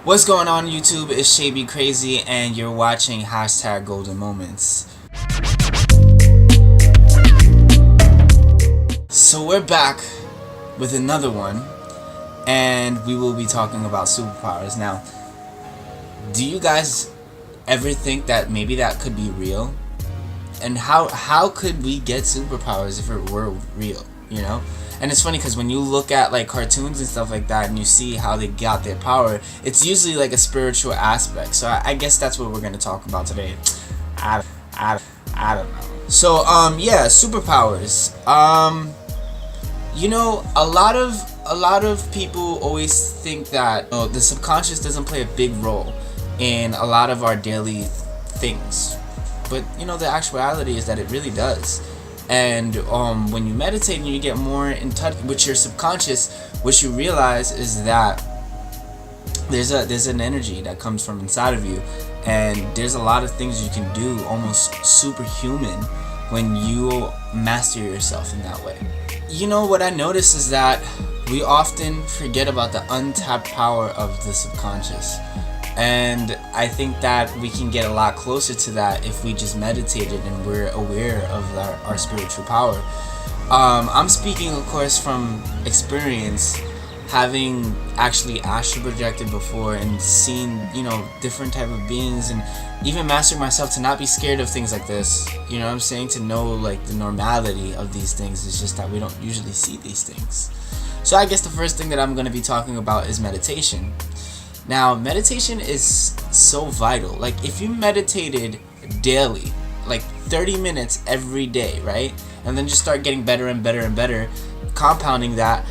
What's going on YouTube? It's Shabby Crazy and you're watching #GoldenMoments. So we're back with another one and we will be talking about superpowers. Now, do you guys ever think that maybe that could be real? And how could we get superpowers if it were real, you know? And it's funny because when you look at like cartoons and stuff like that and you see how they got their power, it's usually like a spiritual aspect. So I guess that's what we're going to talk about today. I don't know. So yeah, superpowers. You know, a lot of people always think that the subconscious doesn't play a big role in a lot of our daily things. But you know, the actuality is that it really does. And when you meditate and you get more in touch with your subconscious, what you realize is that there's an energy that comes from inside of you, and there's a lot of things you can do almost superhuman when you master yourself in that way. You know, what I notice is that we often forget about the untapped power of the subconscious. And I think that we can get a lot closer to that if we just meditated and we're aware of our spiritual power. I'm speaking, of course, from experience, having actually astral projected before and seen, you know, different type of beings, and even mastering myself to not be scared of things like this. You know what I'm saying? To know like the normality of these things. It's just that we don't usually see these things. So I guess the first thing that I'm going to be talking about is meditation. Now, meditation is so vital. Like, if you meditated daily, like 30 minutes every day, right? And then just start getting better and better and better, compounding that,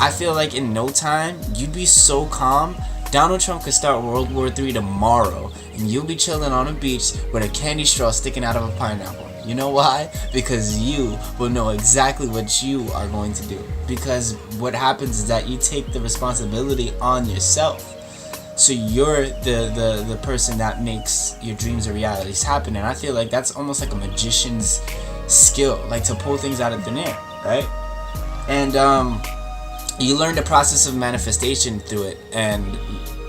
I feel like in no time, you'd be so calm. Donald Trump could start World War III tomorrow, and you'll be chilling on a beach with a candy straw sticking out of a pineapple. You know why? Because you will know exactly what you are going to do. Because what happens is that you take the responsibility on yourself. So you're the person that makes your dreams or realities happen. And I feel like that's almost like a magician's skill, like to pull things out of thin air, right? And you learn the process of manifestation through it, and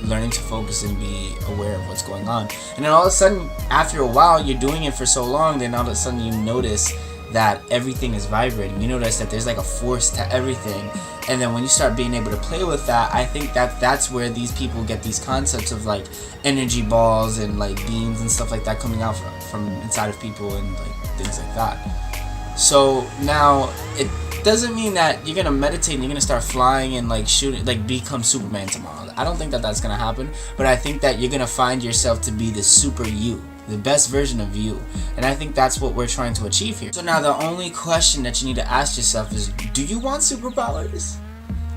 learning to focus and be aware of what's going on. And then all of a sudden, after a while, you're doing it for so long, then all of a sudden you notice that everything is vibrating. You notice that there's like a force to everything. And then when you start being able to play with that, I think that that's where these people get these concepts of like energy balls and like beams and stuff like that coming out from inside of people and like things like that. So now it doesn't mean that you're gonna meditate and you're gonna start flying and like shooting, like become Superman tomorrow. I don't think that that's gonna happen, but I think that you're gonna find yourself to be the super you, the best version of you. And I think that's what we're trying to achieve here. So now the only question that you need to ask yourself is, do you want superpowers?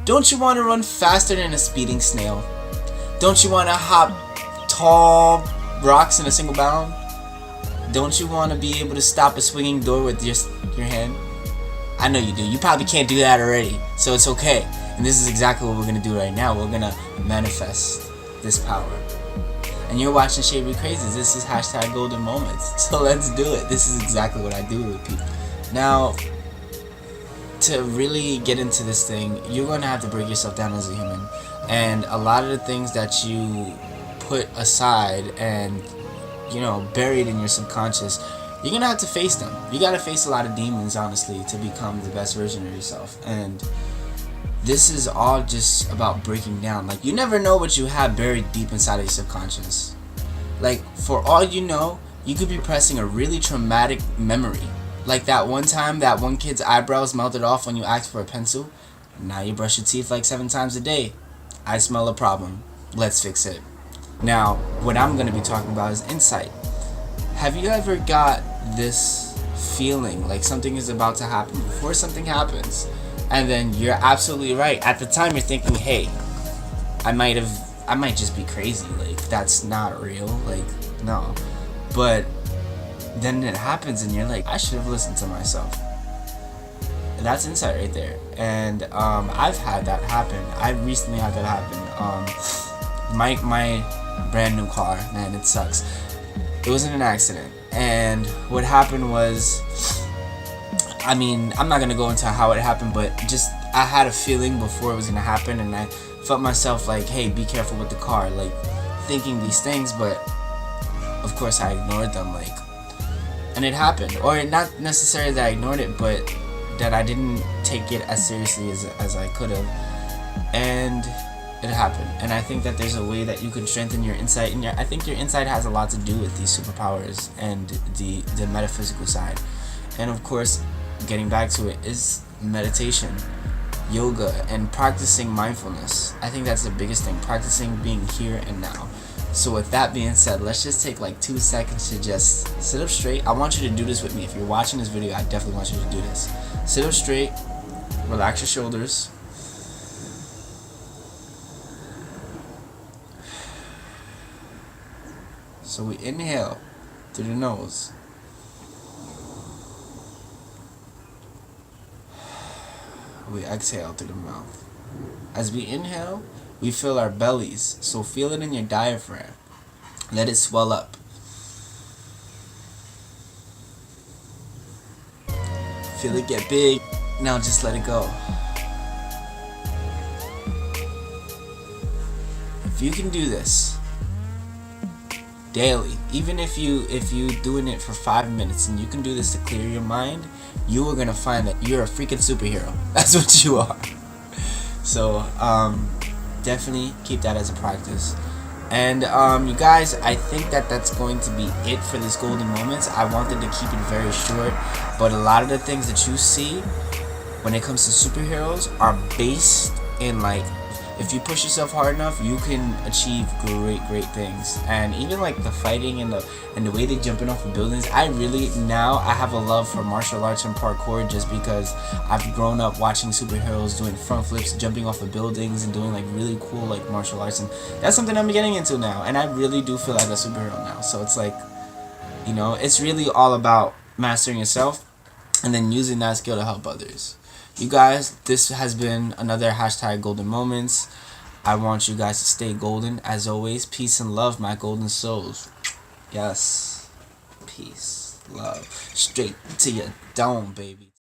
Don't you want to run faster than a speeding snail? Don't you want to hop tall rocks in a single bound? Don't you want to be able to stop a swinging door with just your hand? I know you do. You probably can't do that already, so it's okay. And this is exactly what we're going to do right now. We're going to manifest this power. And you're watching Shabby Crazy. This is #GoldenMoments. So let's do it. This is exactly what I do with people. Now, to really get into this thing, you're going to have to break yourself down as a human. And a lot of the things that you put aside and, you know, buried in your subconscious, you're going to have to face them. You got to face a lot of demons, honestly, to become the best version of yourself. And this is all just about breaking down. Like, you never know what you have buried deep inside of your subconscious. Like, for all you know, you could be pressing a really traumatic memory. Like that one time that one kid's eyebrows melted off when you asked for a pencil. Now you brush your teeth like 7 times a day. I smell a problem. Let's fix it. Now, what I'm going to be talking about is insight. Have you ever got this feeling like something is about to happen before something happens? And then you're absolutely right. At the time you're thinking, hey, I might just be crazy. Like, that's not real. Like, no. But then it happens and you're like, I should have listened to myself. That's insight right there. And I've had that happen. I recently had that happen. My brand new car, man, it sucks. It was in an accident. And what happened was, I'm not gonna go into how it happened, but just I had a feeling before it was gonna happen, and I felt myself like, hey, be careful with the car, like thinking these things, but of course I ignored them, like, and it happened. Or not necessarily that I ignored it, but that I didn't take it as seriously as I could have, and it happened. And I think that there's a way that you can strengthen your insight, and I think your insight has a lot to do with these superpowers and the metaphysical side. And of course, getting back to it, is meditation, yoga, and practicing mindfulness. I think that's the biggest thing, practicing being here and now. So with that being said, let's just take like 2 seconds to just sit up straight. I want you to do this with me. If you're watching this video, I definitely want you to do this. Sit up straight, relax your shoulders. So we inhale through the nose. We exhale through the mouth. As we inhale, we fill our bellies. So feel it in your diaphragm. Let it swell up. Feel it get big. Now just let it go. If you can do this daily, even if you doing it for 5 minutes, and you can do this to clear your mind, you are gonna find that you're a freaking superhero. That's what you are. So definitely keep that as a practice. And you guys, I think that that's going to be it for this Golden Moments. I wanted to keep it very short, but a lot of the things that you see when it comes to superheroes are based in, like, if you push yourself hard enough, you can achieve great things. And even like the fighting and the way they jumping off of buildings, I have a love for martial arts and parkour, just because I've grown up watching superheroes doing front flips, jumping off of buildings, and doing like really cool like martial arts, and that's something I'm getting into now, and I really do feel like a superhero now. So it's like, you know, it's really all about mastering yourself and then using that skill to help others. You guys, this has been another #Golden Moments. I want you guys to stay golden. As always, peace and love, my golden souls. Yes. Peace, love. Straight to your dome, baby.